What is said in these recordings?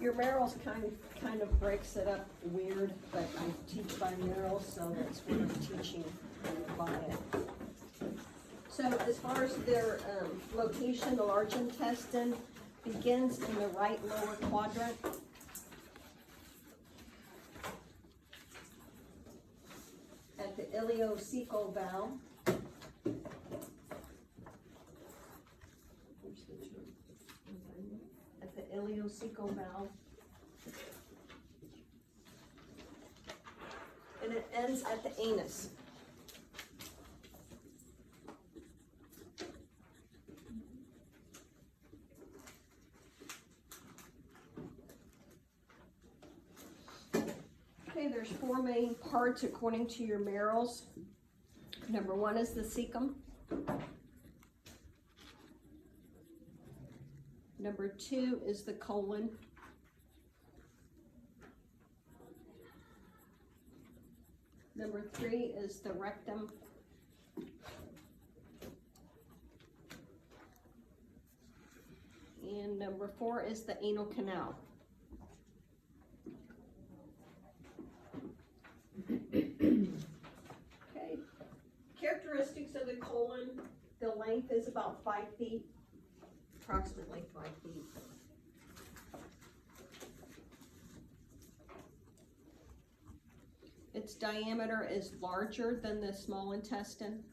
your marrows kind of breaks it up weird, but I teach by marrow, so that's what I'm teaching by it. So as far as their location, the large intestine begins in the right lower quadrant. At the ileocecal bowel. At the ileocecal bowel. And it ends at the anus. Okay, there's four main parts according to your marrows. Number one is the cecum. Number two is the colon. Number three is the rectum. And number four is the anal canal. Okay, characteristics of the colon, the length is about 5 feet, approximately 5 feet. Its diameter is larger than the small intestine.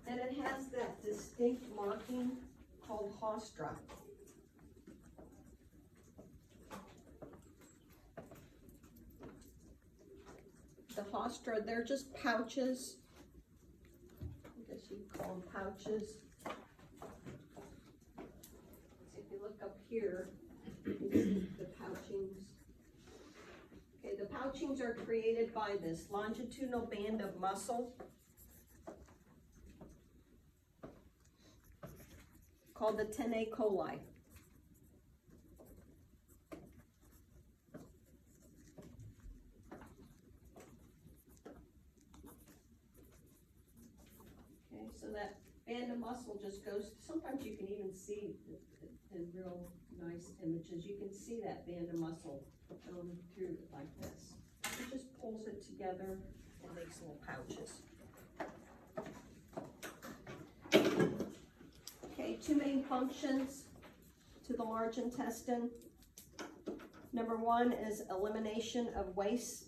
And it has that distinct marking called haustra. The haustra, they're just pouches. I guess you'd call them pouches. If you look up here, you see the pouchings. Okay, the pouchings are created by this longitudinal band of muscle called the tennae coli. Okay, so that band of muscle just goes, sometimes you can even see in real nice images, you can see that band of muscle going through it like this. It just pulls it together and makes little pouches. Okay, two main functions to the large intestine. Number one is elimination of waste.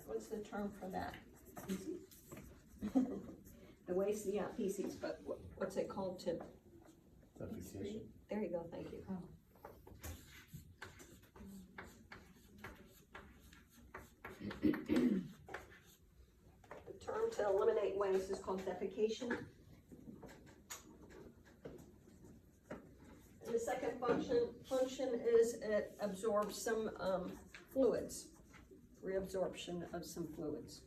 What's the term for that? The waste, yeah, feces, but what's it called, Tim? Defecation. There you go, thank you. The term to eliminate waste is called defecation. And the second function is it absorbs some fluids, reabsorption of some fluids.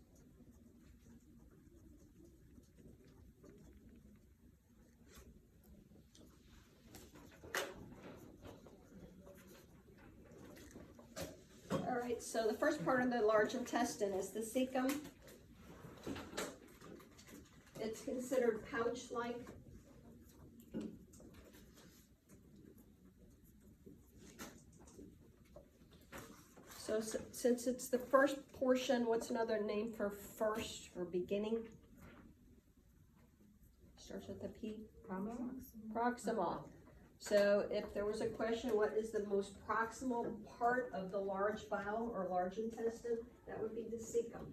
All right, so the first part of the large intestine is the cecum. It's considered pouch-like. So since it's the first portion, what's another name for first or beginning? Starts with a P. Proximal. So if there was a question, what is the most proximal part of the large bowel or large intestine? That would be the cecum.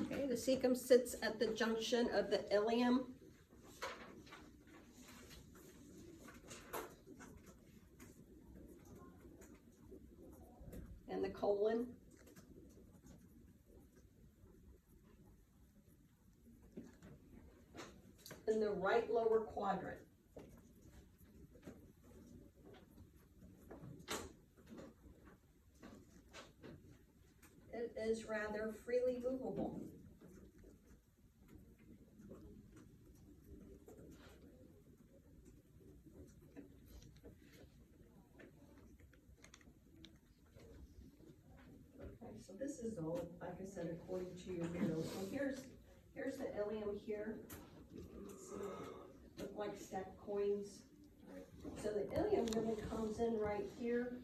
Okay, the cecum sits at the junction of the ileum and the colon. In the right lower quadrant. It is rather freely movable. So this is all, like I said, according to your mural. So here's the ileum here. You can see it look like stacked coins. So the ileum really comes in right here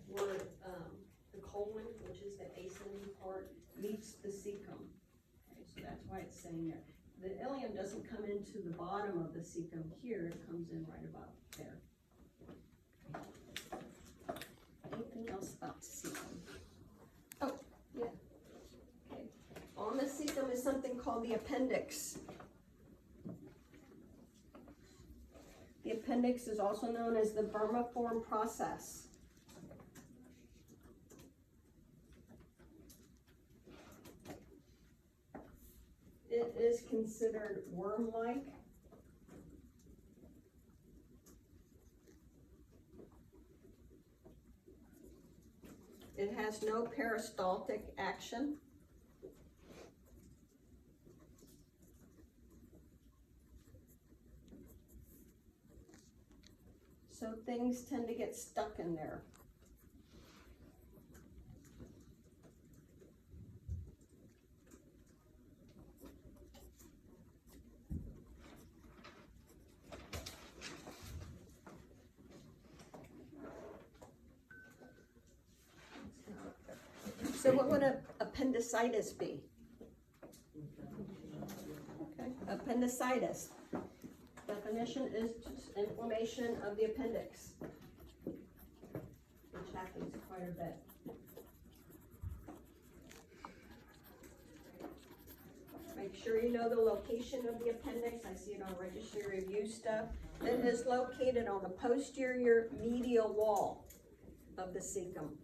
where the colon, which is the ascending part, meets the cecum. Okay, so that's why it's saying there. The ileum doesn't come into the bottom of the cecum here, it comes in right about there. Anything else about the cecum? Oh, yeah. Okay. On the cecum is something called the appendix. The appendix is also known as the vermiform process. It is considered worm-like. It has no peristaltic action. So things tend to get stuck in there. So what would appendicitis be? Okay, appendicitis. Definition is just inflammation of the appendix, which happens quite a bit. Make sure you know the location of the appendix. I see it on registry review stuff. It is located on the posterior medial wall of the cecum.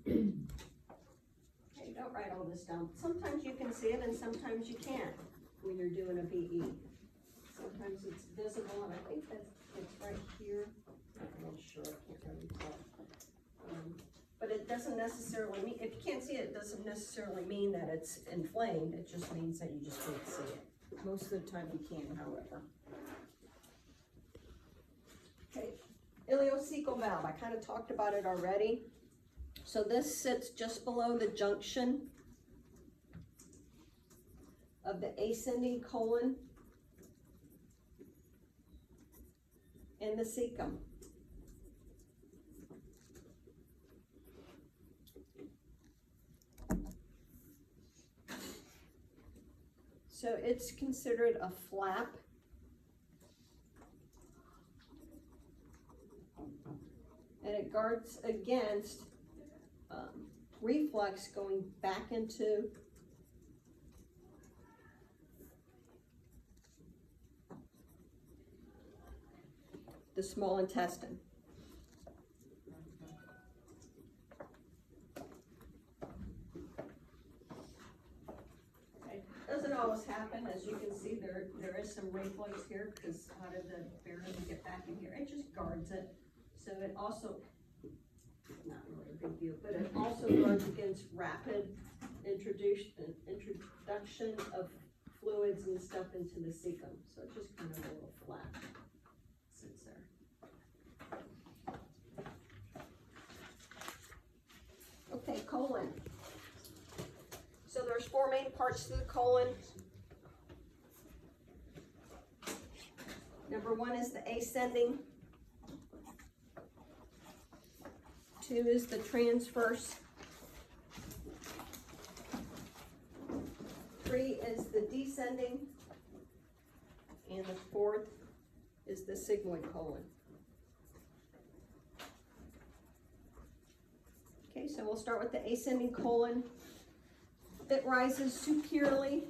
Okay, don't write all this down. Sometimes you can see it and sometimes you can't when you're doing a BE. Sometimes it's visible, and I think that it's right here. I'm not real sure, I can't really tell. But it doesn't necessarily mean, if you can't see it, it doesn't necessarily mean that it's inflamed. It just means that you just can't see it. Most of the time you can, however. Okay, ileocecal valve. I kind of talked about it already. So this sits just below the junction of the ascending colon and the cecum. So it's considered a flap. And it guards against reflux going back into the small intestine. Okay. Doesn't always happen, as you can see there is some reflux here because how did the barium get back in here? It just guards it. So it also, not really a big deal, but it also guards against rapid introduction of fluids and stuff into the cecum. So it's just kind of a little flap sits there. Okay, colon. So there's four main parts to the colon. Number one is the ascending. 2 is the transverse. 3 is the descending. And the 4th is the sigmoid colon. Okay, so we'll start with the ascending colon. It rises superiorly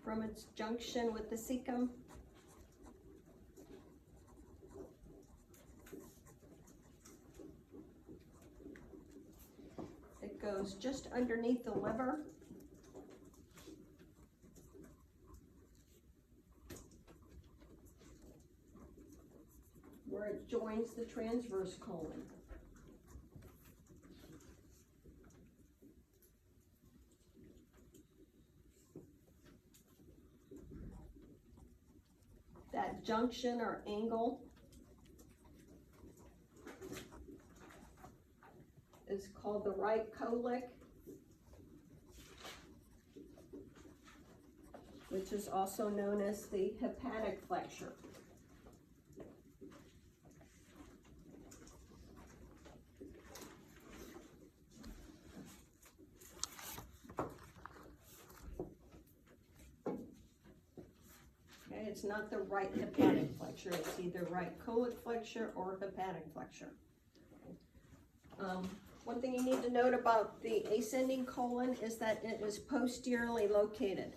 from its junction with the cecum. It goes just underneath the liver. Where it joins the transverse colon. That junction or angle is called the right colic, which is also known as the hepatic flexure. Okay, it's not the right hepatic flexure, it's either right colic flexure or hepatic flexure. One thing you need to note about the ascending colon is that it is posteriorly located.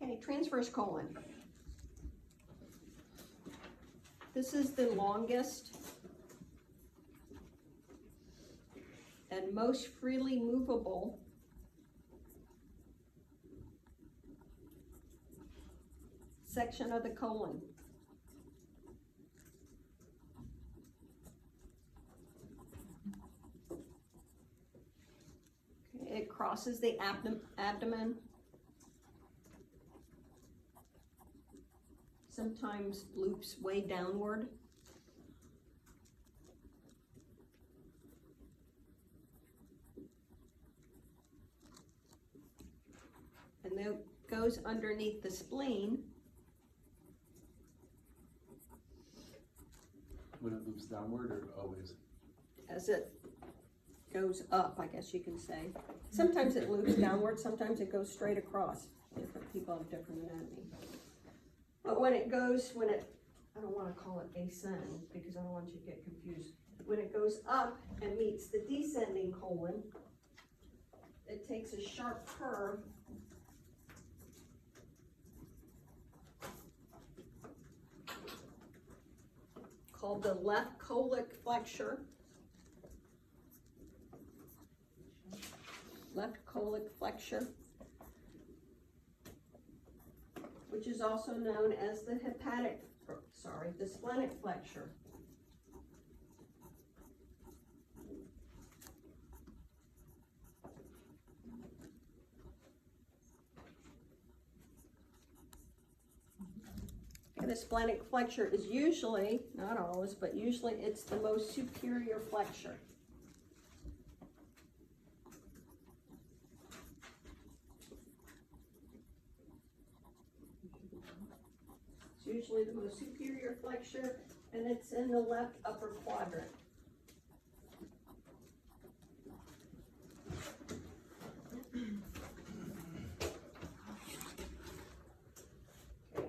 Okay, transverse colon. This is the longest and most freely movable section of the colon. Okay, it crosses the abdomen, sometimes loops way downward. And then goes underneath the spleen. When it loops downward or always? As it goes up, I guess you can say. Sometimes it loops downward, sometimes it goes straight across. Different people have different anatomy. But when it, I don't want to call it ascend because I don't want you to get confused. When it goes up and meets the descending colon, it takes a sharp curve called the left colic flexure. Left colic flexure, which is also known as the the splenic flexure. And the splenic flexure is usually, not always, but usually it's the most superior flexure. It's usually the most superior flexure, and it's in the left upper quadrant.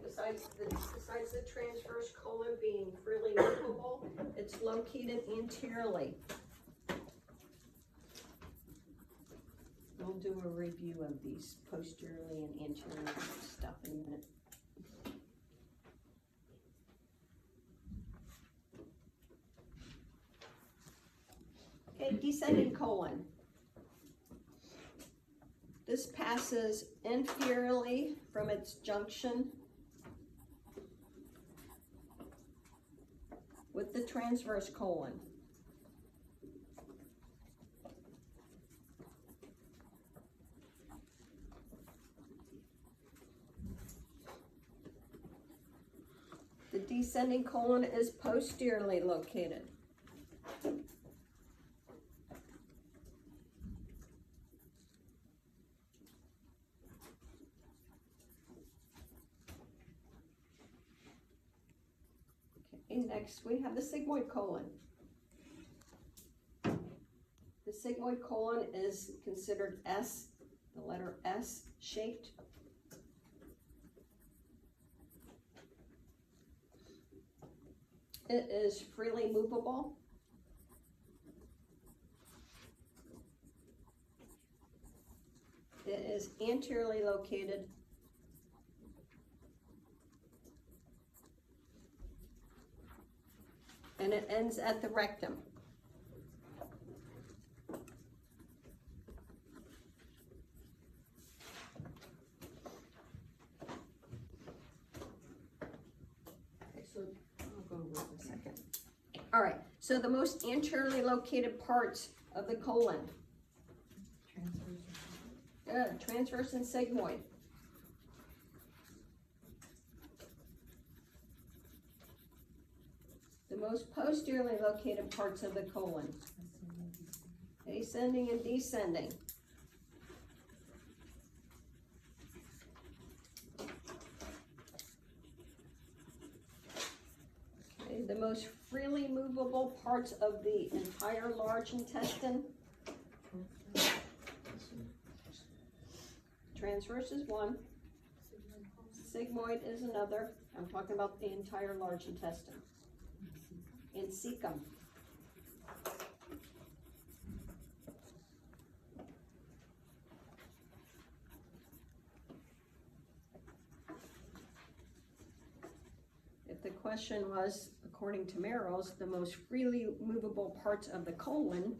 Besides the transverse colon being freely movable, it's located anteriorly. We'll do a review of these posteriorly and anteriorly stuff in a minute. Okay, descending colon. This passes inferiorly from its junction with the transverse colon. The descending colon is posteriorly located. Next, we have the sigmoid colon. The sigmoid colon is considered S, the letter S shaped. It is freely movable. It is anteriorly located. And it ends at the rectum. Okay, so I'll go over it in a second. All right, So the most anteriorly located parts of the colon. Good, transverse and sigmoid. The most posteriorly located parts of the colon. Ascending and descending. Okay, the most freely movable parts of the entire large intestine. Transverse is one. Sigmoid is another. I'm talking about the entire large intestine. And cecum. If the question was, according to Merrill's, the most freely movable parts of the colon,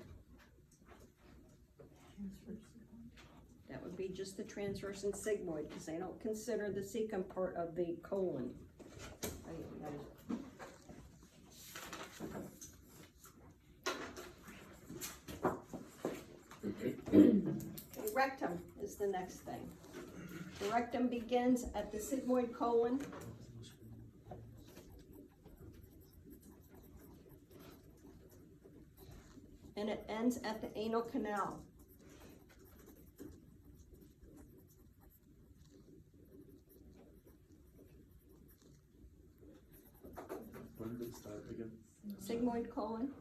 that would be just the transverse and sigmoid, because they don't consider the cecum part of the colon. Okay, rectum is the next thing. The rectum begins at the sigmoid colon. And it ends at the anal canal. Where did it start again? Sigmoid colon.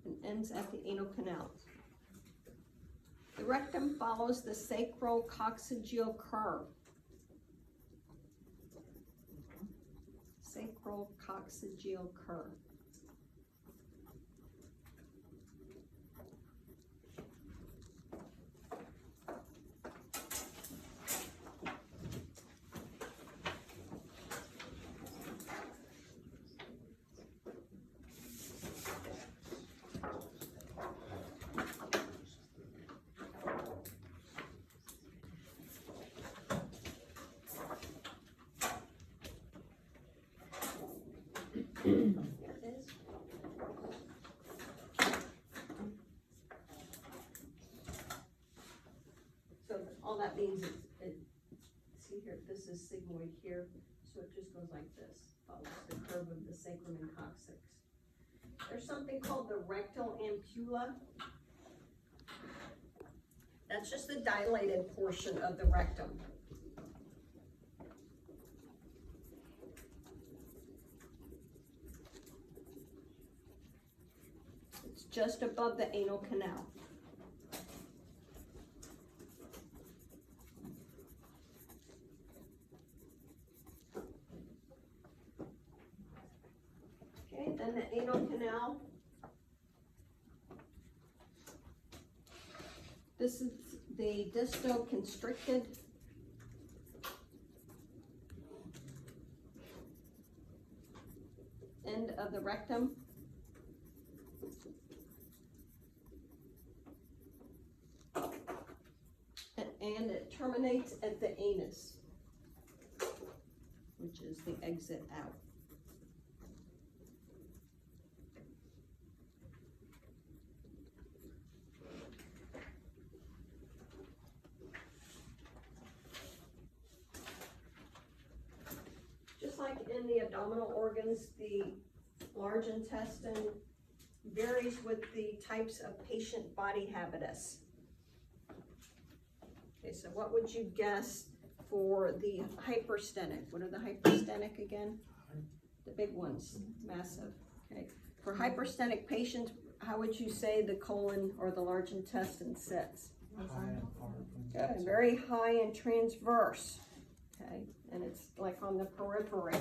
And ends at the anal canal. The rectum follows the sacrococcygeal curve. Sacrococcygeal curve. There it is. So all that means is, see here, this is sigmoid here, so it just goes like this, follows the curve of the sacrum and coccyx. There's something called the rectal ampulla. That's just the dilated portion of the rectum. It's just above the anal canal. Okay, then the anal canal. This is the distoconstricted end of the rectum. And it terminates at the anus, which is the exit out. Just like in the abdominal organs, the large intestine varies with the types of patient body habitus. Okay, so what would you guess for the hyperstenic? What are the hyperstenic again? The big ones, massive. Okay, for hyperstenic patients, how would you say the colon or the large intestine sits? Good, very high and transverse. Okay, and it's like on the periphery.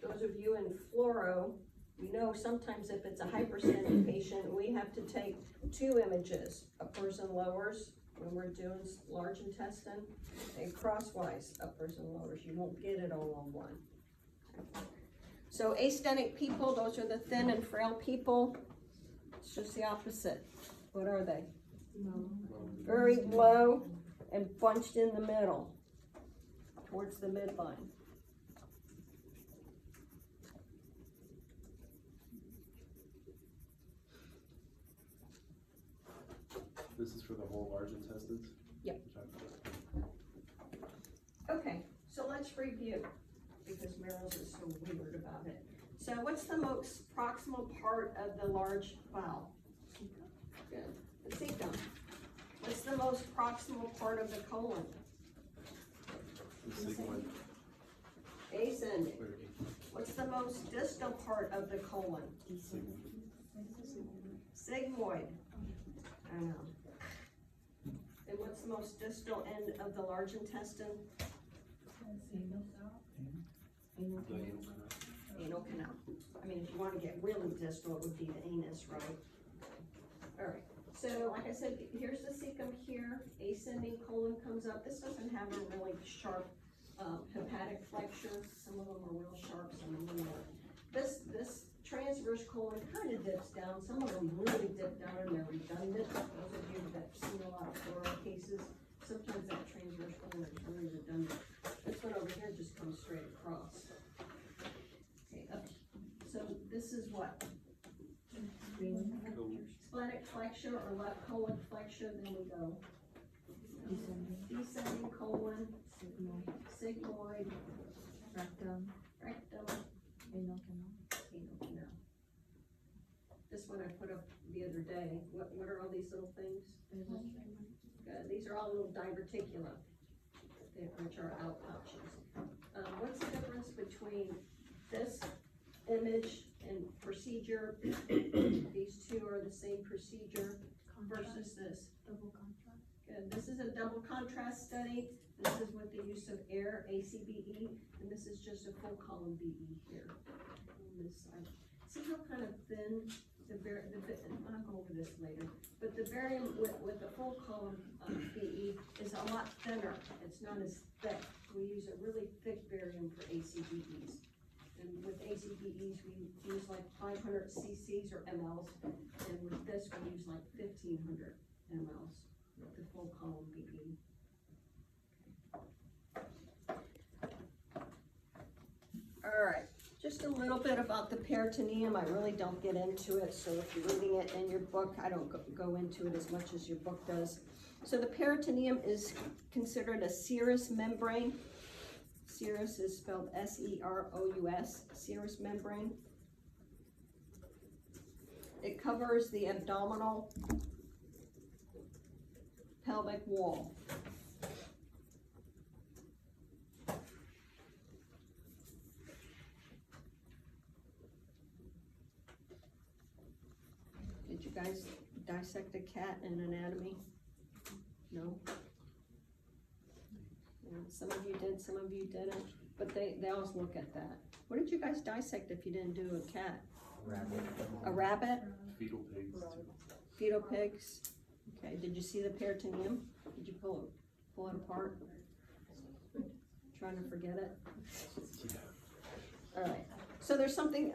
Those of you in fluoro, you know sometimes if it's a hyperstenic patient, we have to take two images. Uppers and lowers when we're doing large intestine, and crosswise uppers and lowers. You won't get it all on one. So astenic people, those are the thin and frail people. It's just the opposite. What are they? Very low and bunched in the middle, towards the midline. This is for the whole large intestines? Yep. Okay, so let's review, because Meryl's is so weird about it. So what's the most proximal part of the large bowel? Good, the cecum. What's the most proximal part of the colon? The sigmoid. Ascending. What's the most distal part of the colon? Sigmoid. I know. And what's the most distal end of the large intestine? Anal canal. I mean, if you want to get really distal, it would be the anus, right? All right. So, like I said, here's the cecum here. Ascending colon comes up. This doesn't have a really sharp hepatic flexure. Some of them are real sharp, some of them are. This transverse colon kind of dips down. Some of them really dip down and they're redundant. Those of you that have seen a lot of oral cases, sometimes that transverse colon is really redundant. This one over here just comes straight across. Okay, up. So this is what? Splenic flexure or left colon flexure, then we go descending colon, sigmoid, Rectum, anal canal. This one I put up the other day. What are all these little things? Good. These are all little diverticula, which are out pouches. What's the difference between this image and procedure? These two are the same procedure versus this. Double contrast. Good. This is a double contrast study. This is with the use of air, ACBE, and this is just a full column BE here on this side. See how kind of thin I'll go over this later, but the barium with the full column BE is a lot thinner. It's not as thick. We use a really thick barium for ACBEs. And with ACBEs, we use like 500 cc's or mLs, and with this, we use like 1,500 mLs with the full column BE. All right, just a little bit about the peritoneum. I really don't get into it, so if you're reading it in your book, I don't go into it as much as your book does. So the peritoneum is considered a serous membrane. Serous is spelled S-E-R-O-U-S, serous membrane. It covers the abdominal pelvic wall. Did you guys dissect a cat in anatomy? No? Yeah, some of you did, some of you didn't, but they always look at that. What did you guys dissect if you didn't do a cat? Rabbit. A rabbit? Fetal pigs too. Fetal pigs? Okay, did you see the peritoneum? Did you pull it apart? Trying to forget it? Yeah. All right, so there's something,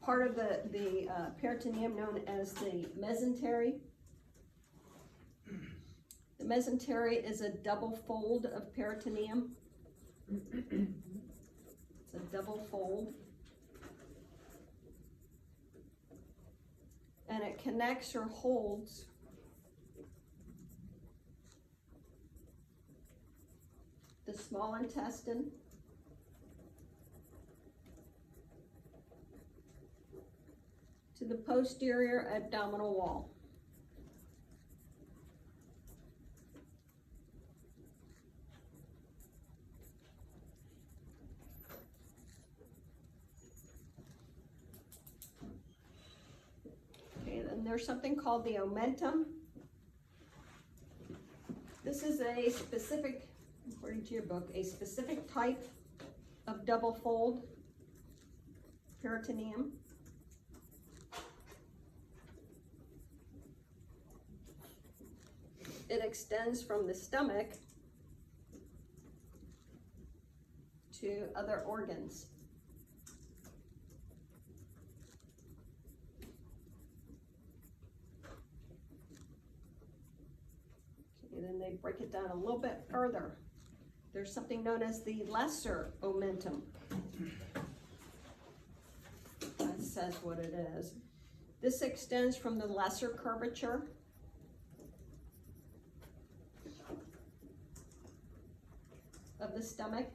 part of the peritoneum known as the mesentery. The mesentery is a double fold of peritoneum. It's a double fold. And it connects or holds the small intestine to the posterior abdominal wall. Okay, then there's something called the omentum. This is a specific, according to your book, a specific type of double fold peritoneum. It extends from the stomach to other organs. Okay, then they break it down a little bit further. There's something known as the lesser omentum. That says what it is. This extends from the lesser curvature of the stomach.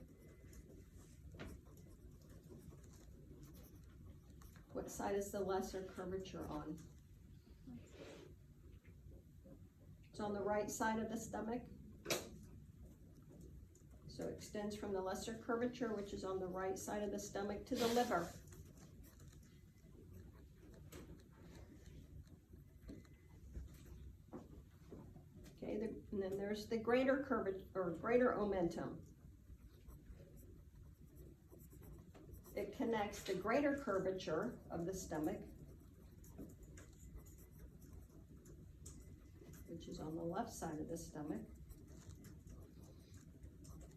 What side is the lesser curvature on? It's on the right side of the stomach. So it extends from the lesser curvature, which is on the right side of the stomach, to the liver. Okay, and then there's the greater curvature, or greater omentum. It connects the greater curvature of the stomach, which is on the left side of the stomach,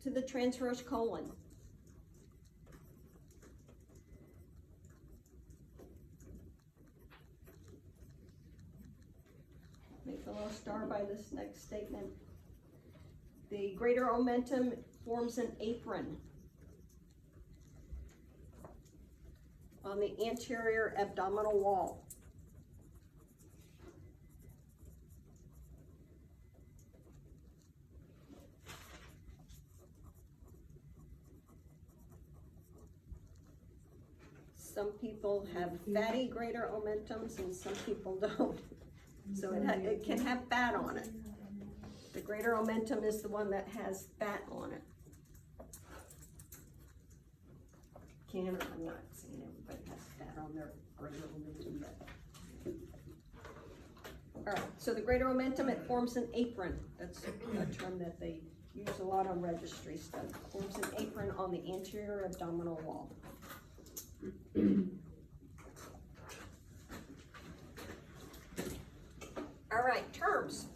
to the transverse colon. Make a little star by this next statement. The greater omentum forms an apron on the anterior abdominal wall. Some people have fatty greater omentums and some people don't. So it can have fat on it. The greater omentum is the one that has fat on it. I'm not saying everybody has fat on their greater omentum, but. All right, so the greater omentum, it forms an apron. That's a term that they use a lot on registry stuff. It forms an apron on the anterior abdominal wall. All right, terms.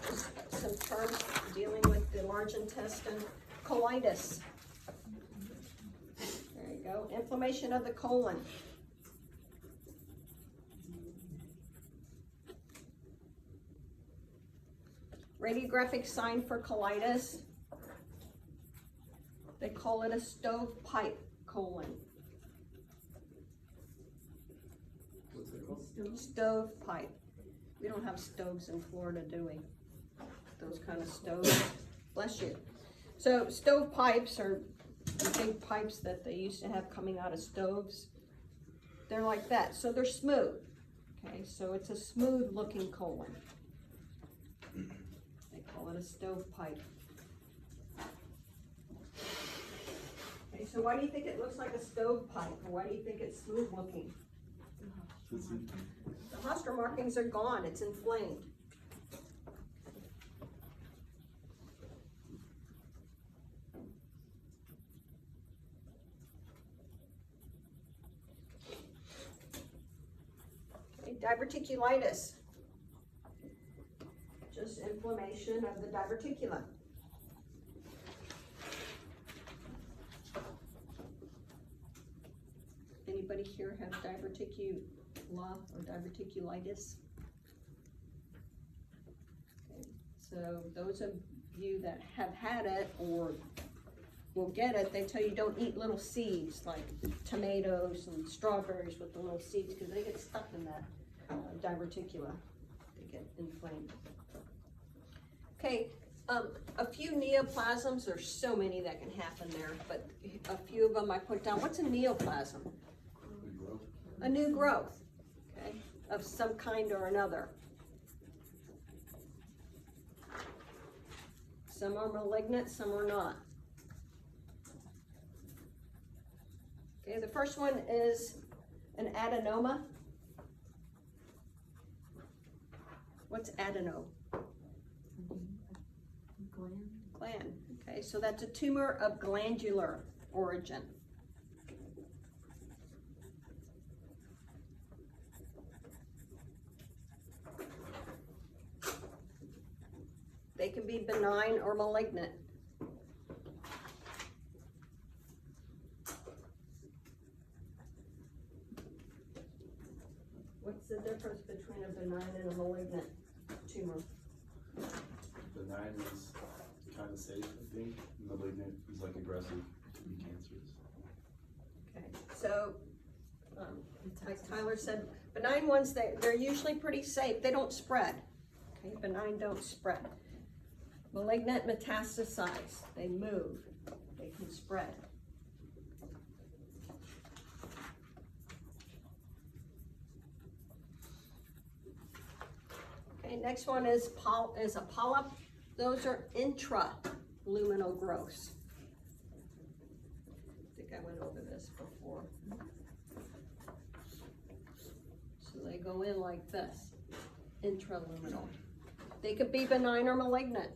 Just some terms dealing with the large intestine. Colitis. There you go. Inflammation of the colon. Radiographic sign for colitis. They call it a stovepipe colon. What's it called? Stovepipe. We don't have stoves in Florida, do we? Those kind of stoves. Bless you. So stovepipes are the big pipes that they used to have coming out of stoves. They're like that. So they're smooth. Okay, so it's a smooth looking colon. They call it a stovepipe. Okay, so why do you think it looks like a stovepipe? Or why do you think it's smooth looking? The Hofstra markings are gone. It's inflamed. Okay, diverticulitis. Just inflammation of the diverticula. Anybody here have diverticula or diverticulitis? Okay. So those of you that have had it or will get it, they tell you don't eat little seeds like tomatoes and strawberries with the little seeds because they get stuck in that diverticula. They get inflamed. Okay, a few neoplasms. There's so many that can happen there, but a few of them I put down. What's a neoplasm? A new growth, okay, of some kind or another. Some are malignant, some are not. Okay, the first one is an adenoma. What's adeno? Gland. Okay, so that's a tumor of glandular origin. They can be benign or malignant. What's the difference between a benign and a malignant tumor? benign is kind of safe, I think. Malignant is like aggressive, to be cancerous. Okay, so, like Tyler said, benign ones, they're usually pretty safe. They don't spread. Okay, benign don't spread. Malignant metastasize. They move. They can spread. Okay, next one is a polyp. Those are intraluminal growths. I think I went over this before. So they go in like this, intraluminal. They could be benign or malignant.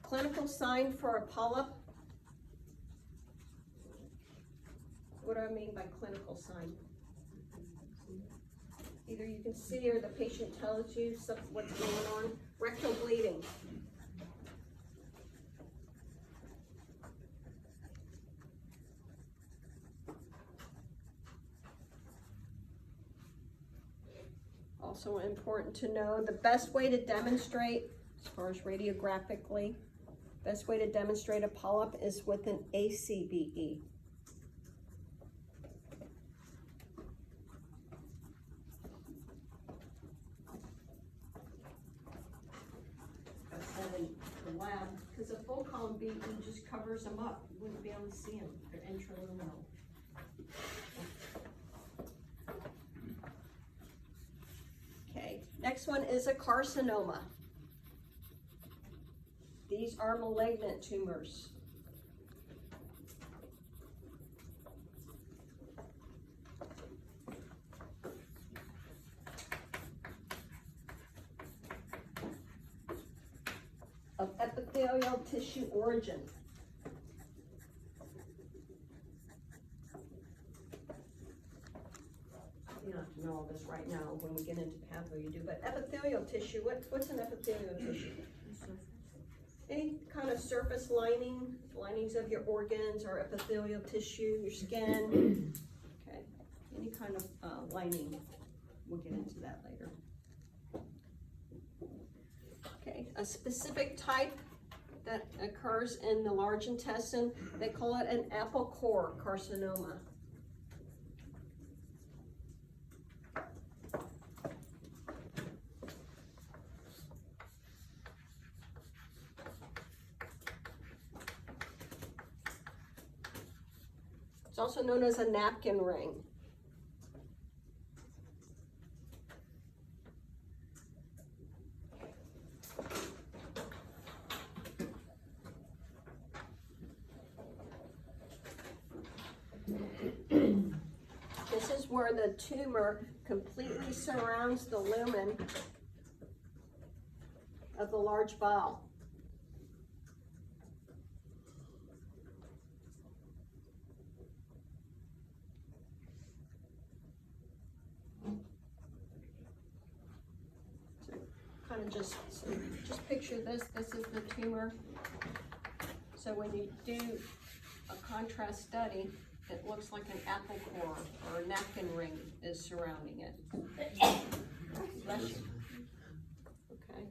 Clinical sign for a polyp. What do I mean by clinical sign? Either you can see or the patient tells you what's going on. Rectal bleeding. Also important to know the best way to demonstrate, as far as radiographically, best way to demonstrate a polyp is with an ACBE. I said in the lab, because a full column BE just covers them up. You wouldn't be able to see them. They're intraluminal. Okay, next one is a carcinoma. These are malignant tumors. Of epithelial tissue origin. You don't have to know all this right now. When we get into patho, you do. But epithelial tissue, what's an epithelial tissue? Any kind of surface linings of your organs or epithelial tissue, your skin. Okay, any kind of lining. We'll get into that later. Okay, a specific type that occurs in the large intestine, they call it an apple core carcinoma. It's also known as a napkin ring. This is where the tumor completely surrounds the lumen of the large bowel. So kind of just picture this. This is the tumor. So when you do a contrast study, it looks like an apple core or a napkin ring is surrounding it. Bless you. Okay.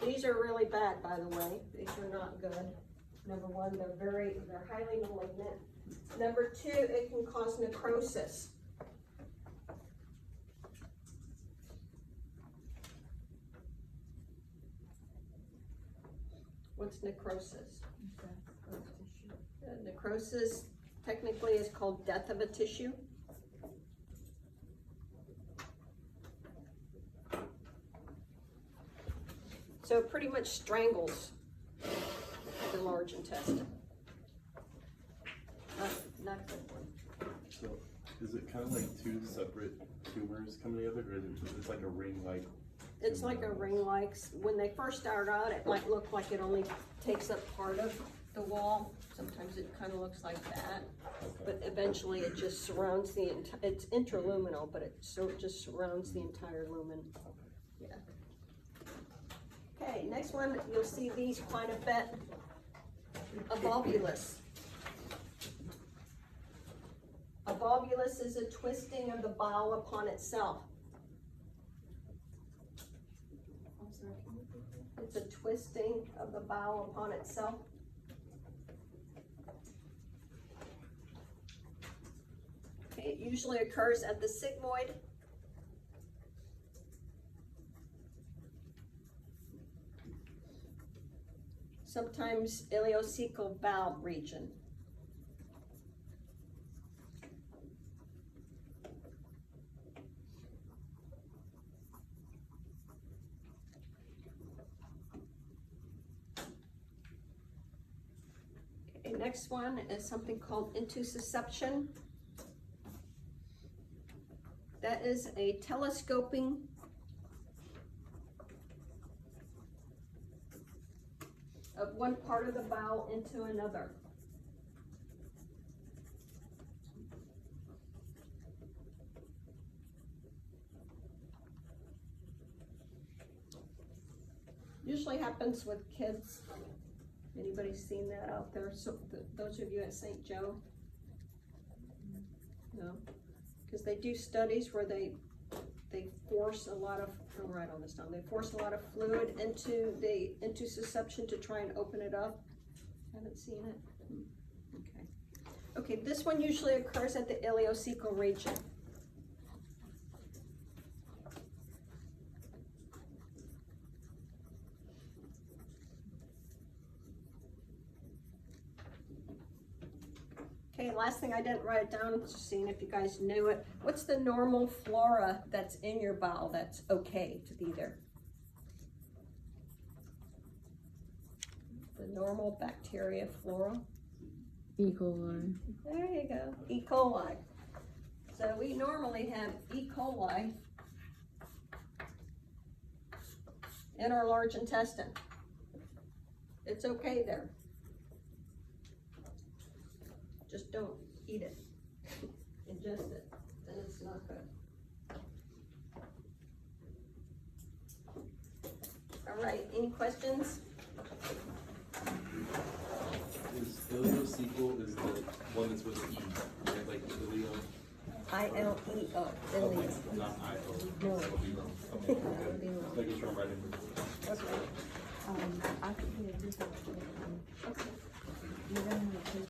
These are really bad, by the way. These are not good. Number one, they're highly malignant. Number two, it can cause necrosis. What's necrosis? Necrosis technically is called death of a tissue. So it pretty much strangles the large intestine. Not good one. So is it kind of like two separate tumors coming together, or is it just like a ring-like? It's like a ring-like. When they first start out, it might look like it only takes up part of the wall. Sometimes it kind of looks like that, but eventually it just surrounds the it's intraluminal, but it just surrounds the entire lumen. Yeah. Okay, next one, you'll see these quite a bit. A volvulus. A volvulus is a twisting of the bowel upon itself. I'm sorry, can you repeat that? It's a twisting of the bowel upon itself. Okay, it usually occurs at the sigmoid. Sometimes ileocecal bowel region. Okay, next one is something called intussusception. That is a telescoping of one part of the bowel into another. Usually happens with kids. Anybody seen that out there? So those of you at St. Joe? No? Because they do studies where they force a lot of, I'll write all this down, they force a lot of fluid into the intussusception to try and open it up. Haven't seen it? Okay. Okay, this one usually occurs at the ileocecal region. Okay, last thing, I didn't write it down, just seeing if you guys knew it. What's the normal flora that's in your bowel that's okay to be there? The normal bacteria flora. E. coli. There you go, E. coli. So we normally have E. coli in our large intestine. It's okay there. Just don't eat it, ingest it, then it's not good. All right, any questions? Is ileocecal is the one that's with an E, right? Like ileo, I-L-E-O, okay, ileus. not I-O. No. I'll be wrong. That Okay, would be good. wrong. Making sure I'm writing. Okay. I think we agree with